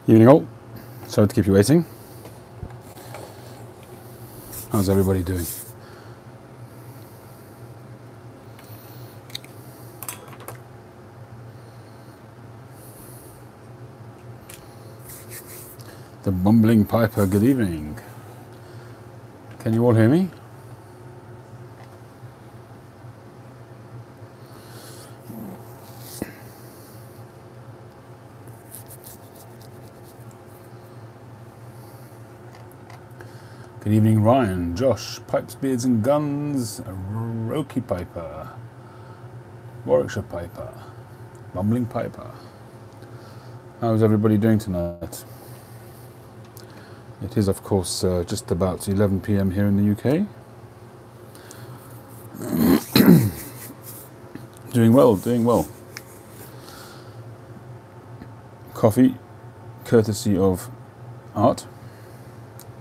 Evening all. Sorry to keep you waiting. How's everybody doing? The Bumbling Piper, good evening. Can you all hear me? Good evening, Ryan, Josh, Pipes, Beards and Guns, Roki Piper, Warwickshire Piper, Bumbling Piper. How's everybody doing tonight? It is, of course, just about 11 PM here in the UK. Doing well, doing well. Coffee, courtesy of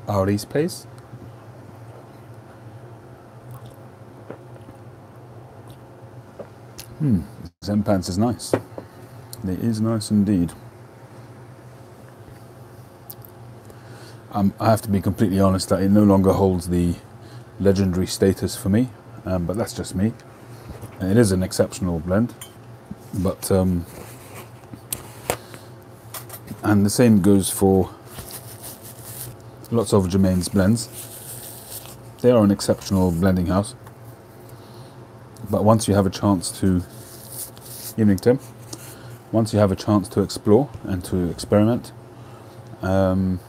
Ari's Place. Zen Pants is nice. It is nice indeed. I have to be completely honest that it no longer holds the legendary status for me, but that's just me. It is an exceptional blend, but and the same goes for lots of Jermaine's blends. They are an exceptional blending house, but once you have a chance to, evening Tim, once you have a chance to explore and to experiment, then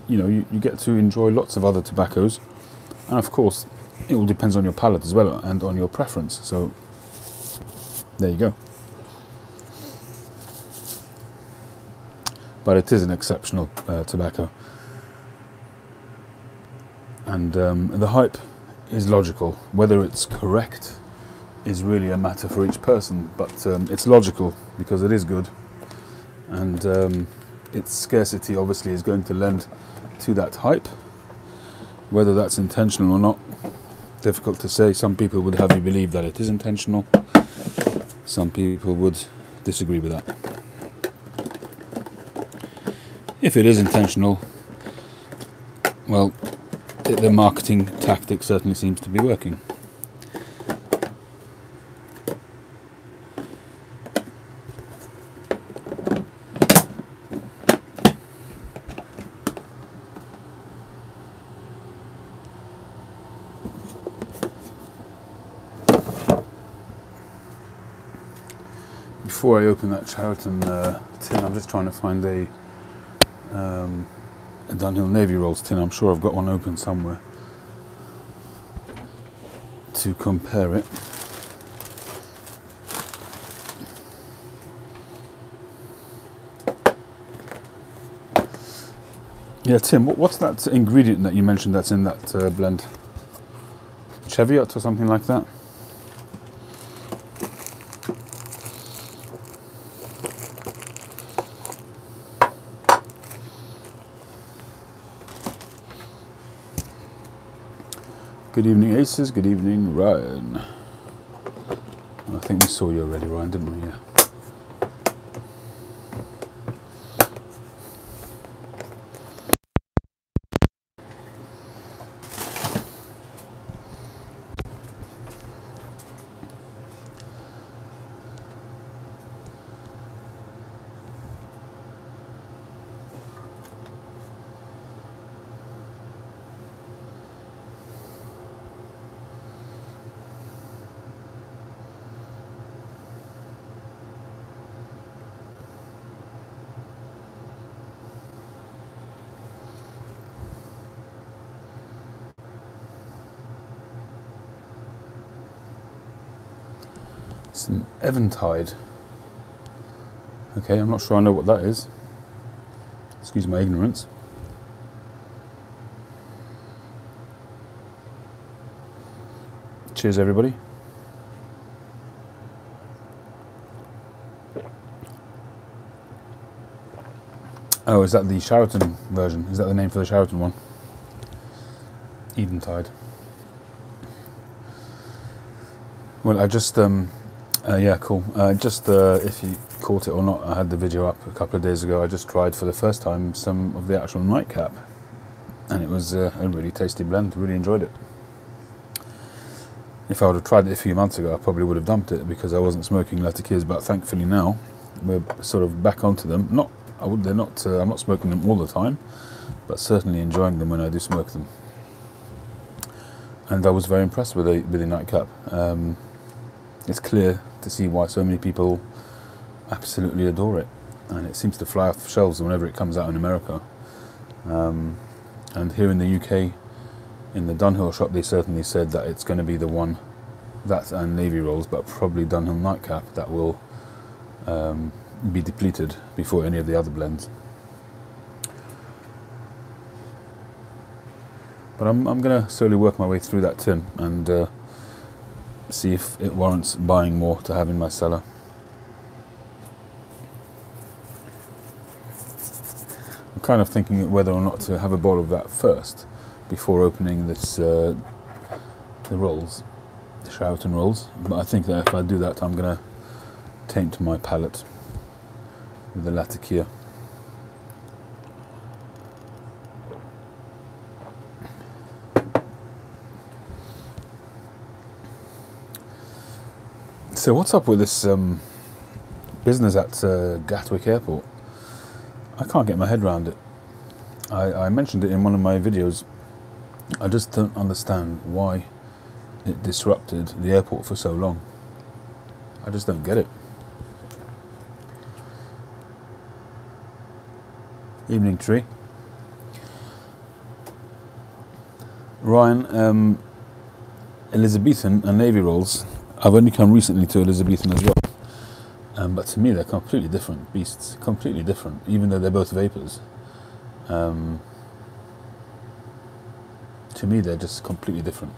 you get to enjoy lots of other tobaccos, and of course it all depends on your palate as well and on your preference. So there you go. But it is an exceptional tobacco, and the hype is logical. Whether it's correct is really a matter for each person, but it's logical because it is good, and its scarcity obviously is going to lend to that hype. Whether that's intentional or not, difficult to say. Some people would have you believe that it is intentional. Some people would disagree with that. If it is intentional, well, the marketing tactic certainly seems to be working. Before I open that Shelton tin, I'm just trying to find a Dunhill Navy Rolls tin. I'm sure I've got one open somewhere to compare it. Yeah, Tim, what's that ingredient that you mentioned that's in that blend? Cheviot or something like that? Good evening, Aces. Good evening, Ryan. I think we saw you already, Ryan, didn't we? Yeah. It's an Eventide. Okay, I'm not sure I know what that is. Excuse my ignorance. Cheers, everybody. Oh, is that the Sheraton version? Is that the name for the Sheraton one? Eventide. Well, I just, yeah, cool. Just if you caught it or not, I had the video up a couple of days ago. I just tried for the first time some of the actual Nightcap, and it was a really tasty blend. Really enjoyed it. If I would have tried it a few months ago, I probably would have dumped it because I wasn't smoking Latakias, but thankfully now we're sort of back onto them. I'm not smoking them all the time, but certainly enjoying them when I do smoke them. And I was very impressed with the Nightcap. It's clear to see why so many people absolutely adore it, and it seems to fly off shelves whenever it comes out in America. And here in the UK, in the Dunhill shop, they certainly said that it's going to be the one, that and Navy Rolls, but probably Dunhill Nightcap, that will be depleted before any of the other blends. But I'm going to slowly work my way through that tin and see if it warrants buying more to have in my cellar. I'm kind of thinking whether or not to have a bowl of that first before opening this the rolls, the Shelton Rules. But I think that if I do that, I'm going to taint my palate with the Latakia. So what's up with this business at Gatwick Airport? I can't get my head around it. I mentioned it in one of my videos. I just don't understand why it disrupted the airport for so long. I just don't get it. Evening tree. Ryan, Elizabethan and Navy Rolls. I've only come recently to Elizabethan as well, but to me they're completely different beasts, completely different, even though they're both vapours. To me they're just completely different.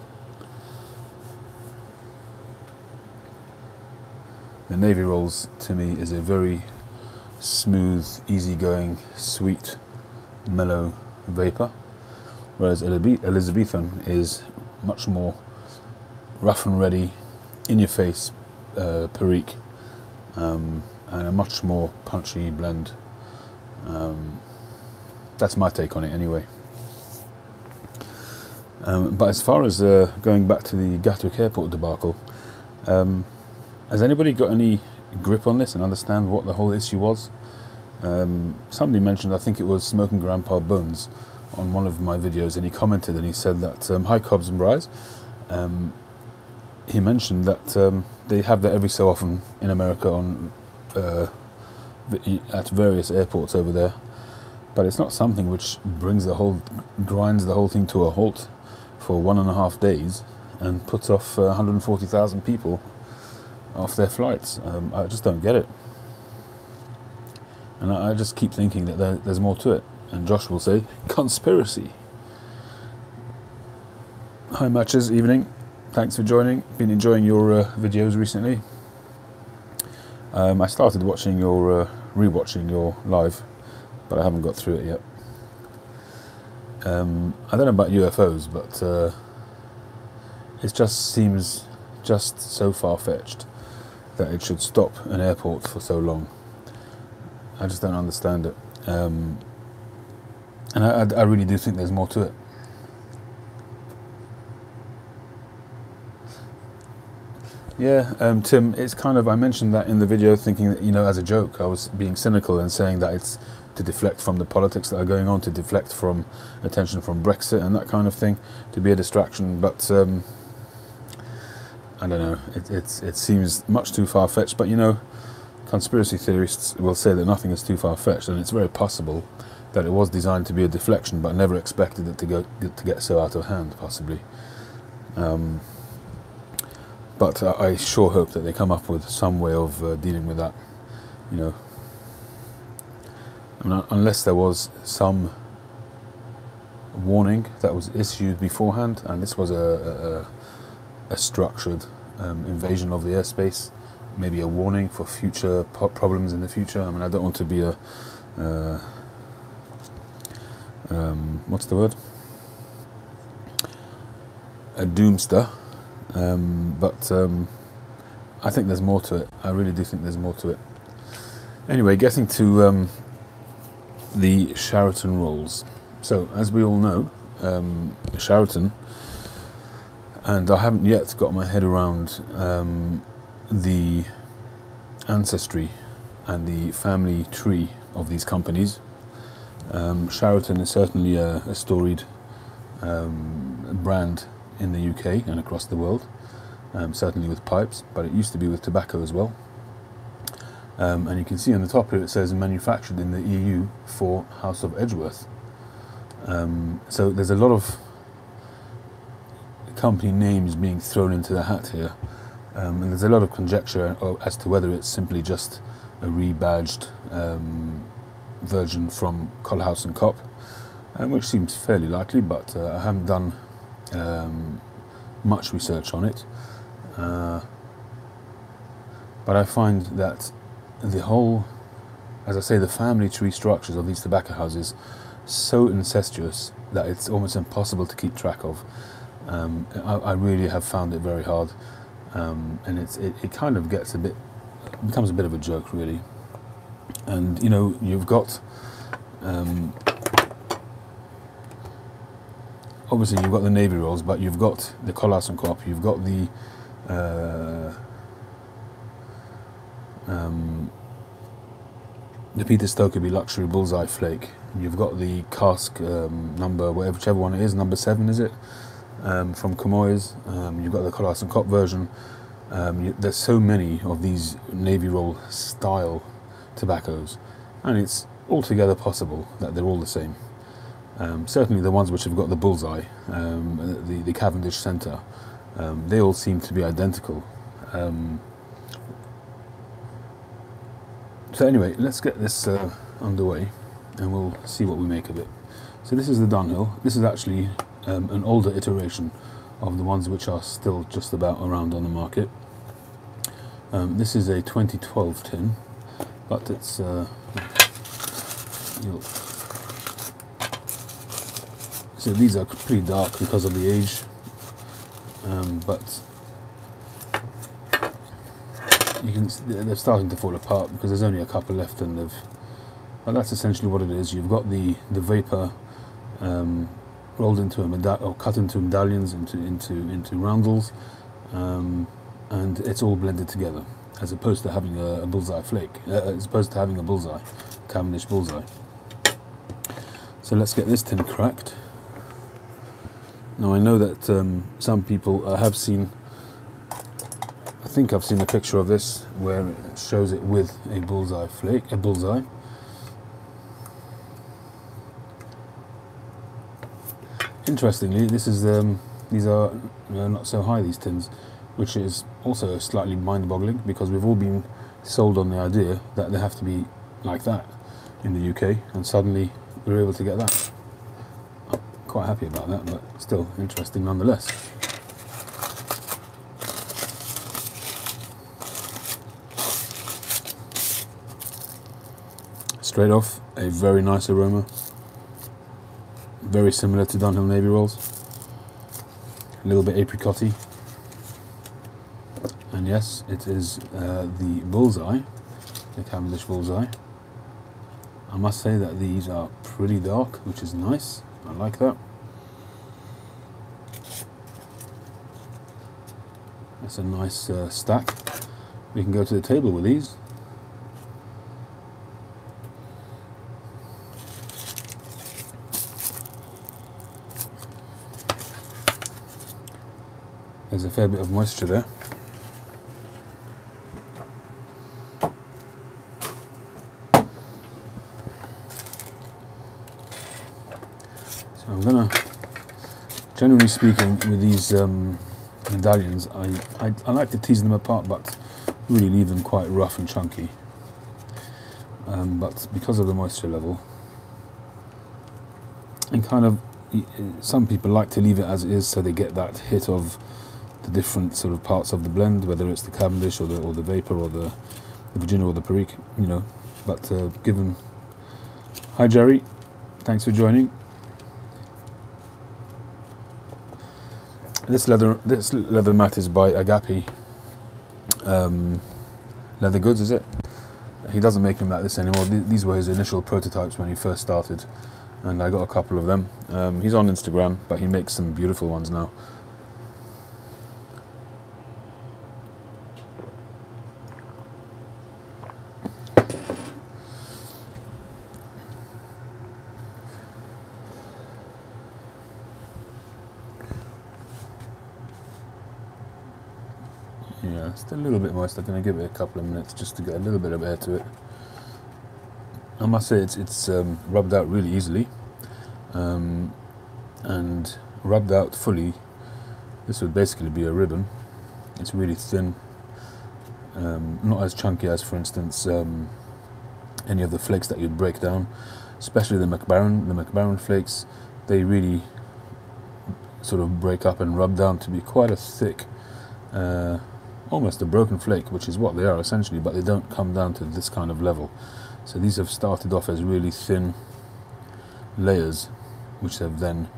The Navy Rolls to me is a very smooth, easygoing, sweet, mellow vapour, whereas Elizabethan is much more rough and ready, in your face perique, and a much more punchy blend. That's my take on it anyway. But as far as going back to the Gatwick Airport debacle, has anybody got any grip on this and understand what the whole issue was? Somebody mentioned, I think it was Smoking Grandpa Bones, on one of my videos, and he commented and he said that, hi Cobbs and Bryce, he mentioned that they have that every so often in America on at various airports over there, but it's not something which grinds the whole thing to a halt for 1.5 days and puts off 140,000 people off their flights. I just don't get it, and I just keep thinking that there's more to it. And Josh will say, conspiracy. Hi Matches, evening. Thanks for joining. Been enjoying your videos recently. I started watching your rewatching your live, but I haven't got through it yet. I don't know about UFOs, but it just seems just so far-fetched that it should stop an airport for so long. I just don't understand it, and I really do think there's more to it. Yeah, Tim, it's kind of, I mentioned that in the video thinking that, as a joke, I was being cynical and saying that it's to deflect from the politics that are going on, to deflect from attention from Brexit and that kind of thing, to be a distraction, but I don't know, it seems much too far-fetched, but conspiracy theorists will say that nothing is too far-fetched, and it's very possible that it was designed to be a deflection, but never expected it to get so out of hand, possibly. But I sure hope that they come up with some way of dealing with that, I mean, unless there was some warning that was issued beforehand, and this was a structured invasion of the airspace, maybe a warning for future problems in the future. I mean, I don't want to be a what's the word? A doomster. But I think there's more to it. I really do think there's more to it. Anyway, getting to the Shelton Rules. So, as we all know, Shelton, and I haven't yet got my head around the ancestry and the family tree of these companies. Shelton is certainly a storied brand in the UK and across the world, certainly with pipes, but it used to be with tobacco as well. And you can see on the top here it says manufactured in the EU for House of Edgeworth. So there's a lot of company names being thrown into the hat here, and there's a lot of conjecture as to whether it's simply just a rebadged version from Colhouse and Cop, which seems fairly likely, but I haven't done much research on it. But I find that the whole, as I say, the family tree structures of these tobacco houses so incestuous that it's almost impossible to keep track of. I really have found it very hard, and it kind of becomes a bit of a joke, really. And you know, you've got obviously you've got the Navy rolls, but you've got the Colhouse and Cop, you've got the Peter Stokerby Luxury Bullseye Flake. You've got the cask number, whichever one it is, number 7 is it, from Camoys. You've got the Colhouse and Cop version. There's so many of these Navy roll style tobaccos, and it's altogether possible that they're all the same. Certainly the ones which have got the bullseye, the Cavendish centre, they all seem to be identical. So anyway, let's get this underway and we'll see what we make of it. So this is the Dunhill. This is actually an older iteration of the ones which are still just about around on the market. This is a 2012 tin, but it's so these are pretty dark because of the age, but you can, they're starting to fall apart because there's only a couple left, and but that's essentially what it is. You've got the vapor rolled into or cut into medallions, into roundels, and it's all blended together, as opposed to having a bullseye flake, as opposed to having a bullseye, Cavendish bullseye. So let's get this tin cracked. Now I know that some people have seen, I think I've seen a picture of this where it shows it with a bullseye flake, a bullseye. Interestingly, this is these are not so high, these tins, which is also slightly mind-boggling because we've all been sold on the idea that they have to be like that in the UK, and suddenly we're able to get that. I'm quite happy about that, but still interesting nonetheless. Straight off, a very nice aroma, very similar to Dunhill Navy Rolls, a little bit apricotty, and yes, it is the bullseye, the Cavendish bullseye. I must say that these are pretty dark, which is nice. I like that. That's a nice stack. We can go to the table with these. There's a fair bit of moisture there. So I'm gonna, generally speaking, with these medallions, I like to tease them apart, but really leave them quite rough and chunky. But because of the moisture level, and kind of, some people like to leave it as it is, so they get that hit of the different sort of parts of the blend, whether it's the Cavendish or the vapor or the Virginia or the Perique, you know. But given, hi Jerry, thanks for joining. This leather mat is by Agape Leather Goods, is it? he doesn't make them like this anymore. These were his initial prototypes when he first started, and I got a couple of them. He's on Instagram, but he makes some beautiful ones now. Yeah, it's still a little bit moist. I'm going to give it a couple of minutes just to get a little bit of air to it. I must say it's rubbed out really easily, and rubbed out fully. This would basically be a ribbon. It's really thin, not as chunky as, for instance, any of the flakes that you'd break down, especially the McBaron. The McBaron flakes, they really sort of break up and rub down to be quite a thick, almost a broken flake, which is what they are essentially, but they don't come down to this kind of level. So these have started off as really thin layers, which have then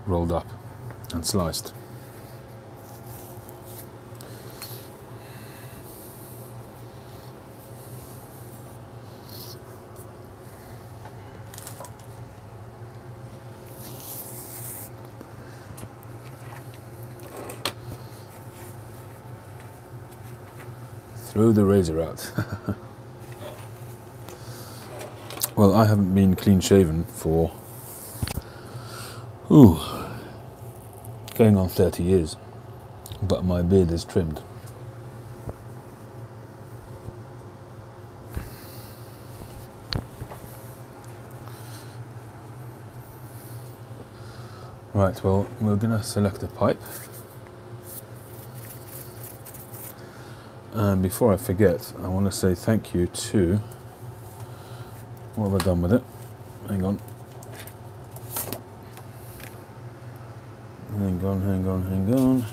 rolled up and sliced. Throw the razor out. Well, I haven't been clean shaven for going on 30 years, but my beard is trimmed. Right, well, we're gonna select a pipe. And before I forget, I want to say thank you to... What have I done with it? Hang on. Hang on.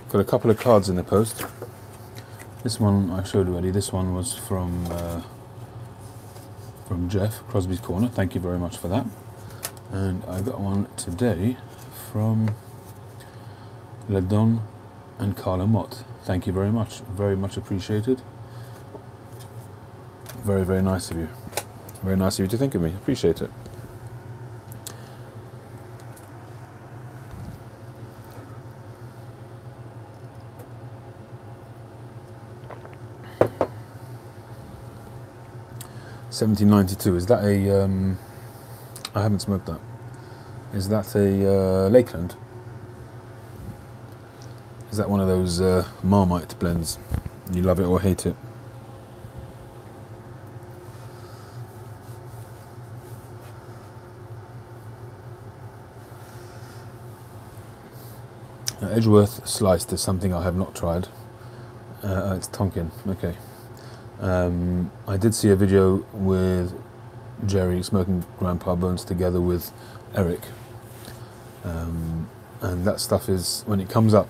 Got a couple of cards in the post. This one I showed already. This one was from Jeff, Crosby's Corner. Thank you very much for that. And I got one today from Ledon and Carla Mott. Thank you very much appreciated. Very, very nice of you. Very nice of you to think of me. Appreciate it. $17.92. Is that a? I haven't smoked that. Is that a Lakeland? Is that one of those Marmite blends? You love it or hate it? Edgeworth sliced is something I have not tried. It's Tonkin. Okay. I did see a video with Jerry smoking Grandpa Bones together with Eric, and that stuff is, when it comes up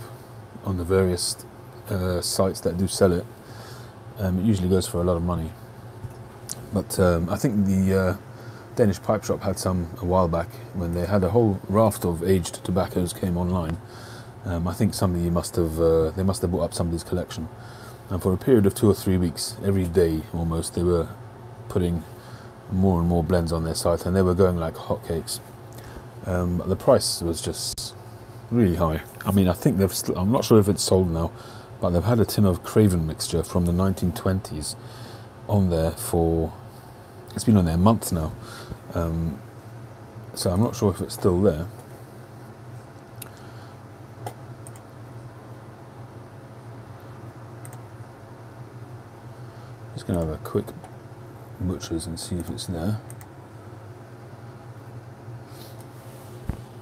on the various sites that do sell it, it usually goes for a lot of money. But I think the Danish Pipe Shop had some a while back when they had a whole raft of aged tobaccos came online. I think somebody must have they must have bought up somebody's collection, and for a period of 2 or 3 weeks, every day almost, they were putting more and more blends on their site, and they were going like hotcakes. But the price was just really high. I mean, I think they've I'm not sure if it's sold now, but they've had a tin of Craven mixture from the 1920s on there for, it's been on there months now, so I'm not sure if it's still there. Just going to have a quick butcher's and see if it's there.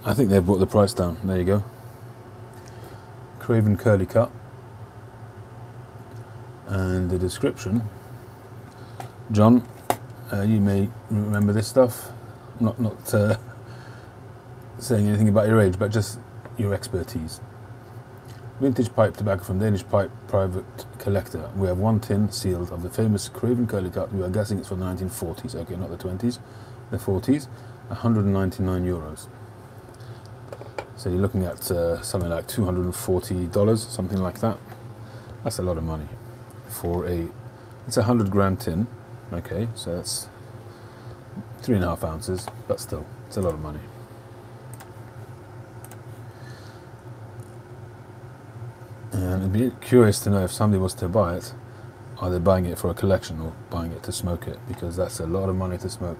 I think they've brought the price down. There you go. Craven curly cut. And the description. John, you may remember this stuff. Not saying anything about your age, but just your expertise. Vintage pipe tobacco from Danish Pipe Private Collector. We have one tin sealed of the famous Craven curly cut. We are guessing it's from the 1940s. Okay, not the 20s, the 40s. 199 euros. So you're looking at something like $240, something like that. That's a lot of money for a It's a 100 gram tin. Okay, so that's 3.5 ounces, but still, it's a lot of money. And it'd be curious to know if somebody was to buy it, are they buying it for a collection or buying it to smoke it? Because that's a lot of money to smoke.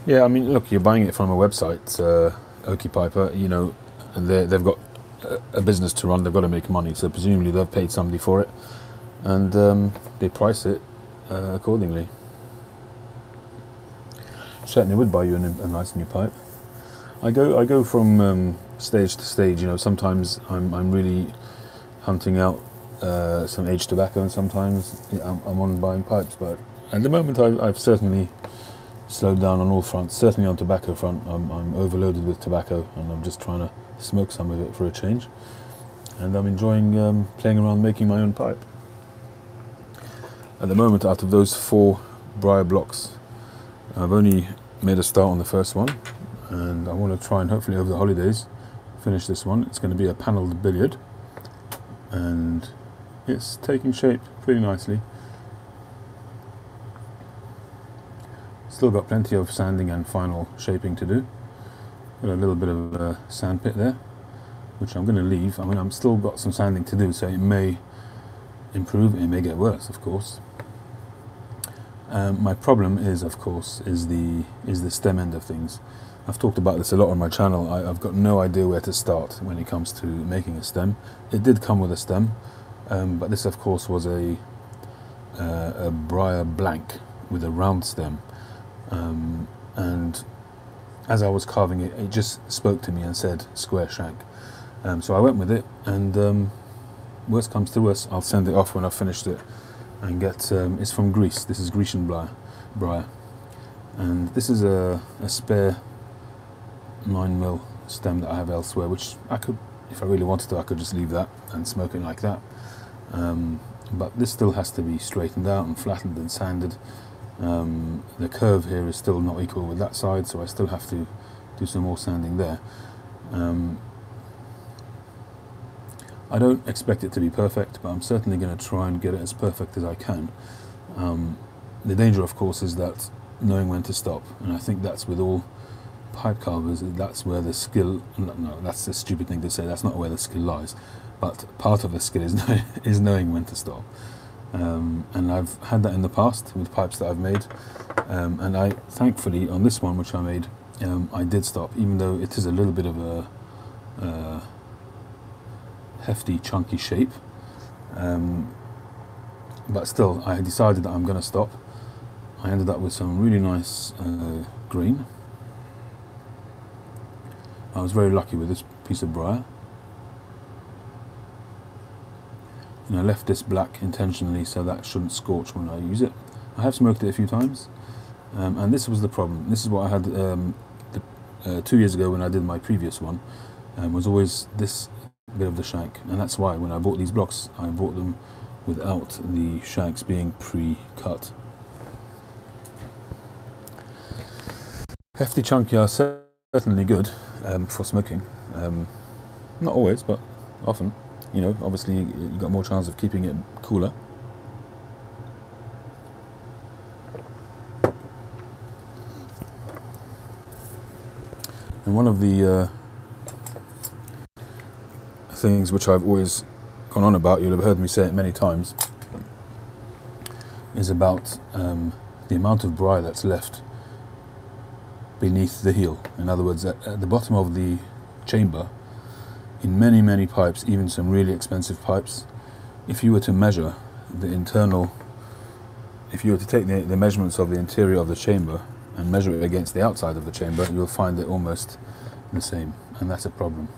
Yeah, I mean, look, you're buying it from a website, Oaky Piper, you know, and they've got a business to run, they've got to make money, so presumably they've paid somebody for it, and they price it accordingly. Certainly would buy you a nice new pipe. I go from stage to stage, you know, sometimes I'm really hunting out some aged tobacco, and sometimes I'm on buying pipes, but at the moment I've certainly slowed down on all fronts. Certainly on tobacco front, I'm overloaded with tobacco, and I'm just trying to smoke some of it for a change. And I'm enjoying playing around making my own pipe. At the moment, out of those 4 briar blocks, I've only made a start on the first one, and I want to try and hopefully over the holidays finish this one. It's going to be a panelled billiard, and it's taking shape pretty nicely. Still got plenty of sanding and final shaping to do. Got a little bit of a sand pit there, which I'm going to leave. I mean, I'm still got some sanding to do, so it may improve, it may get worse, of course. My problem is, of course, is the stem end of things. I've talked about this a lot on my channel. I've got no idea where to start when it comes to making a stem. It did come with a stem, but this, of course, was a briar blank with a round stem. And as I was carving it, it just spoke to me and said square shank. So I went with it, and worst comes to worst, I'll send it off when I've finished it and get, it's from Greece. This is Grecian briar, and this is a spare 9mm stem that I have elsewhere, which I could, if I really wanted to, I could just leave that and smoke it like that. But this still has to be straightened out and flattened and sanded. The curve here is still not equal with that side, so I still have to do some more sanding there. I don't expect it to be perfect, but I'm certainly going to try and get it as perfect as I can. The danger, of course, is that knowing when to stop, and I think that's with all pipe carvers, that's where the skill, no, that's a stupid thing to say, that's not where the skill lies, but part of the skill is knowing when to stop. And I've had that in the past with pipes that I've made, and I thankfully on this one which I made, I did stop, even though it is a little bit of a hefty chunky shape, but still I decided that I'm going to stop. I ended up with some really nice green. I was very lucky with this piece of briar. And I left this black intentionally so that shouldn't scorch when I use it. I have smoked it a few times, and this was the problem. This is what I had 2 years ago when I did my previous one, was always this bit of the shank, and that's why when I bought these blocks, I bought them without the shanks being pre-cut. Hefty chunky are certainly good for smoking. Not always, but often. You know, obviously you've got more chance of keeping it cooler. And one of the things which I've always gone on about, you'll have heard me say it many times, is about the amount of briar that's left beneath the heel. In other words, at the bottom of the chamber, in many pipes, even some really expensive pipes, if you were to measure the internal, if you were to take the measurements of the interior of the chamber and measure it against the outside of the chamber, you'll find it almost the same, and that's a problem.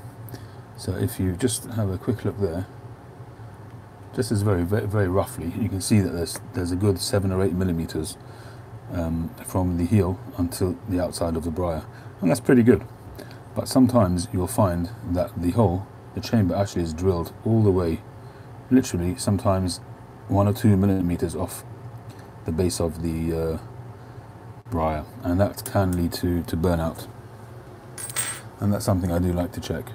So if you just have a quick look there, just as very roughly, you can see that there's a good 7 or 8 millimeters from the heel until the outside of the briar, and that's pretty good. But sometimes you'll find that the hole, the chamber, actually is drilled all the way, literally sometimes 1 or 2 millimeters off the base of the briar, and that can lead to burnout. and that's something I do like to check.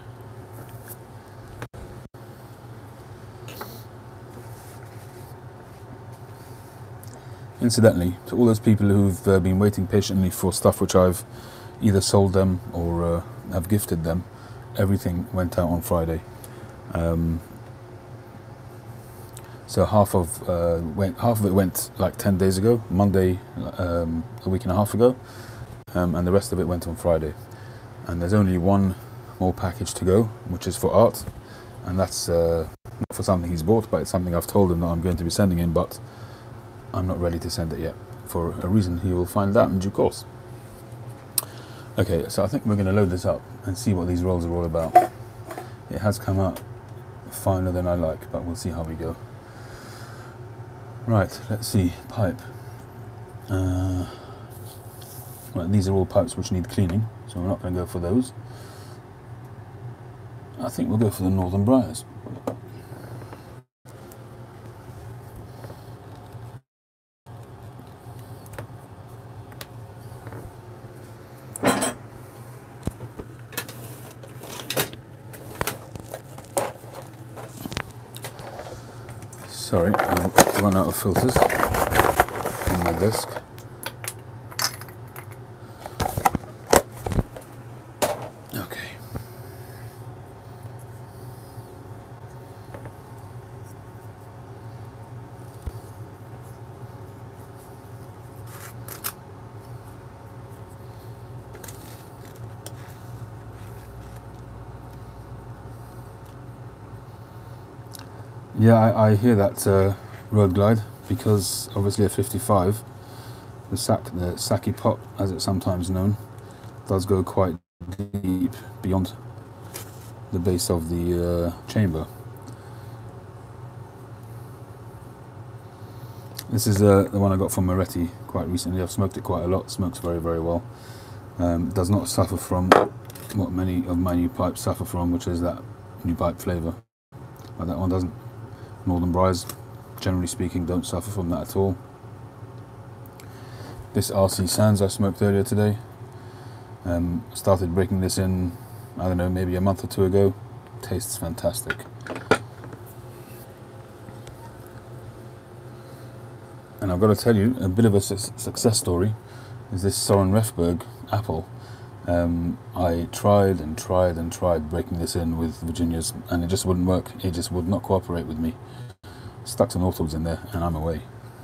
Incidentally, to all those people who've been waiting patiently for stuff which I've either sold them or have gifted them, everything went out on Friday. So half of it went like 10 days ago, Monday, a week and a half ago, and the rest of it went on Friday. And there's only one more package to go, which is for Art, and that's not for something he's bought, but it's something I've told him that I'm going to be sending him, but I'm not ready to send it yet, for a reason he will find out in due course. Okay, so I think we're going to load this up and see what these rolls are all about. It has come out finer than I like, but we'll see how we go. Right, let's see, pipe. Right, these are all pipes which need cleaning, so we're not going to go for those. I think we'll go for the Northern Briars. Sorry, I've run out of filters on my desk. Okay. Yeah, I hear that road glide, because obviously a 55, the Saki pot, as it's sometimes known, does go quite deep beyond the base of the chamber. This is the one I got from Moretti quite recently. I've smoked it quite a lot. Smokes very, very well. Does not suffer from what many of my new pipes suffer from, which is that new pipe flavour. But that one doesn't. Northern Briars, generally speaking, don't suffer from that at all. This RC Sands I smoked earlier today. Started breaking this in, I don't know, maybe a month or two ago. Tastes fantastic. And I've got to tell you, a bit of a success story is this Soren Refberg apple. I tried and tried and tried breaking this in with Virginia's, and it just wouldn't work. It just would not cooperate with me. Stuck some Northwoods in there, and I'm away.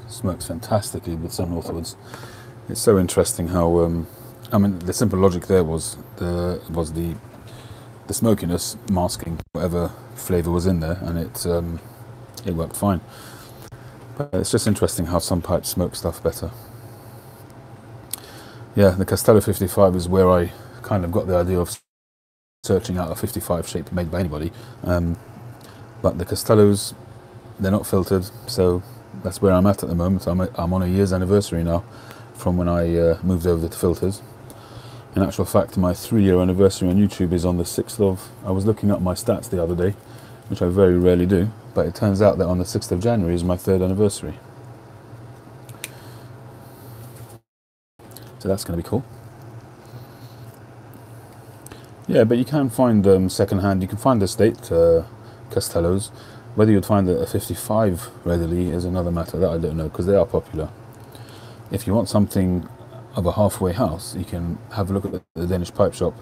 Smokes fantastically with some Northwoods. It's so interesting how, I mean, the simple logic there was the smokiness masking whatever flavour was in there, and it worked fine. But it's just interesting how some pipes smoke stuff better. Yeah, the Castello 55 is where I kind of got the idea of searching out a 55 shape made by anybody. But the Castellos, they're not filtered, so that's where I'm at the moment. I'm on a year's anniversary now from when I moved over to filters. In actual fact, my 3-year anniversary on YouTube is on the 6th of... I was looking up my stats the other day, which I very rarely do, but it turns out that on the 6th of January is my 3rd anniversary. So that's going to be cool. Yeah, but you can find second-hand, you can find estate Castellos. Whether you'd find a 55 readily is another matter, that I don't know, because they are popular. If you want something of a halfway house, you can have a look at the Danish pipe shop,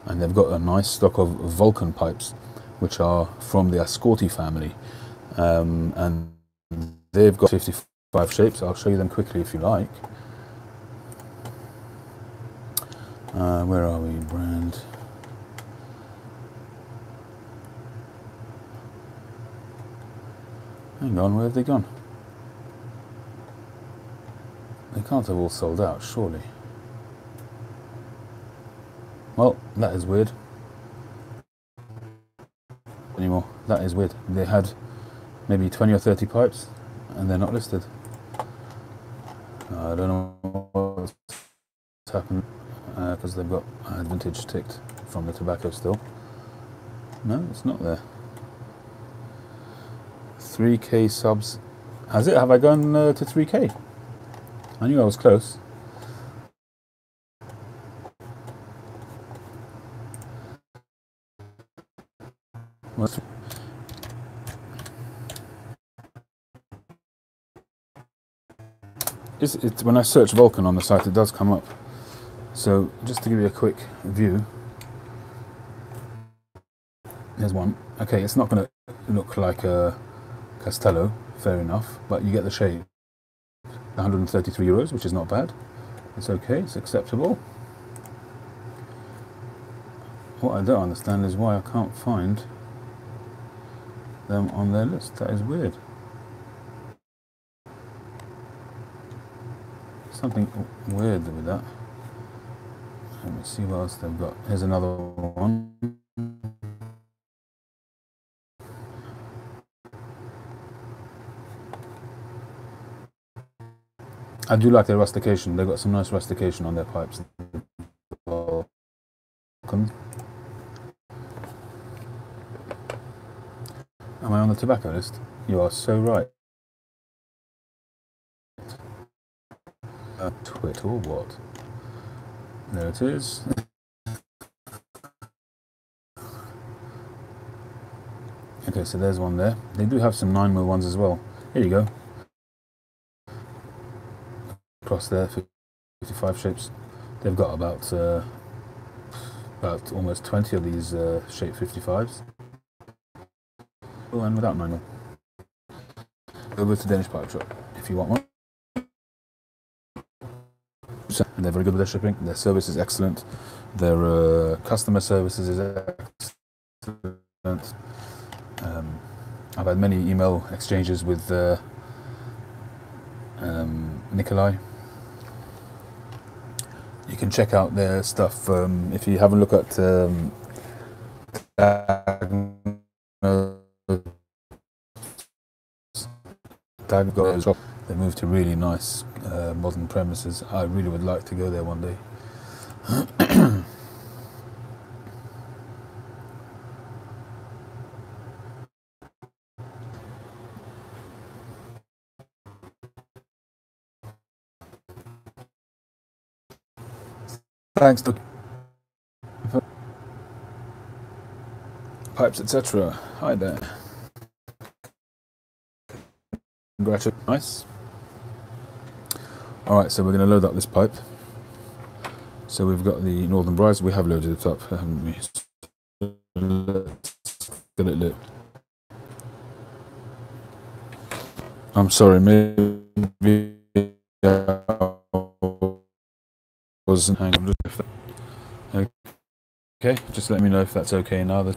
and they've got a nice stock of Vulcan pipes, which are from the Ascorti family, and they've got 55 shapes. I'll show you them quickly if you like. Where are we? Brand. Hang on, where have they gone? They can't have all sold out, surely. Well, that is weird. Anymore. That is weird. They had maybe 20 or 30 pipes, and they're not listed. I don't know what's happened, because they've got vintage ticked from the tobacco still. No, it's not there. 3K subs. Has it? Have I gone to 3K? I knew I was close. When I search Vulcan on the site, it does come up. So just to give you a quick view, there's one. Okay, it's not going to look like a Castello, fair enough, but you get the shape. 133 euros, which is not bad. It's okay, it's acceptable. What I don't understand is why I can't find them on their list. That is weird. Something weird with that. Let me see what else they've got. Here's another one. I do like their rustication. They've got some nice rustication on their pipes. Am I on the tobacco list? You are so right. Twit or what? There it is. Okay, so there's one there. They do have some 9mm ones as well. Here you go. Across there, 55 shapes. They've got about almost 20 of these shape 55s. Oh, and without 9mm. Over to Danish Pipe Shop if you want one. And they're very good with their shipping. Their service is excellent. Their customer services is excellent. I've had many email exchanges with Nikolai. You can check out their stuff if you have a look at they moved to really nice modern premises. I really would like to go there one day. Thanks to Pipes, etc. Hi there. Congratulations. Nice. Alright, so we're going to load up this pipe. So we've got the Northern Brides. We have loaded it up, haven't we? Let's get it lit. I'm sorry, maybe I wasn't. Hang on, okay, just let me know if that's okay now. Does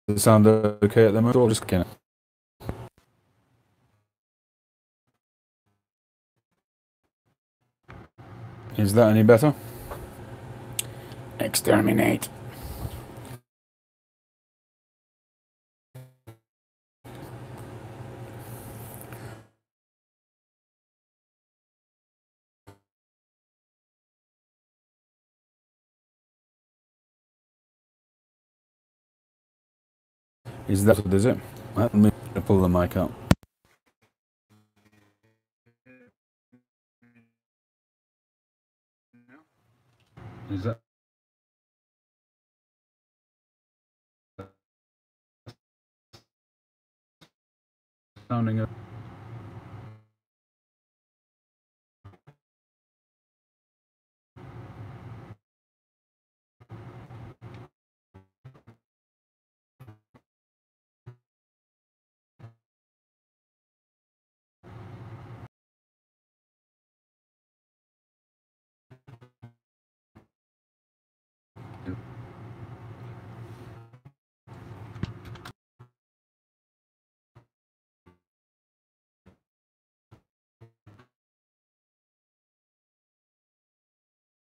it sound okay at the moment? Or just kidding? Is that any better? Exterminate. Is that what is it? Let me pull the mic out. Is that sounding?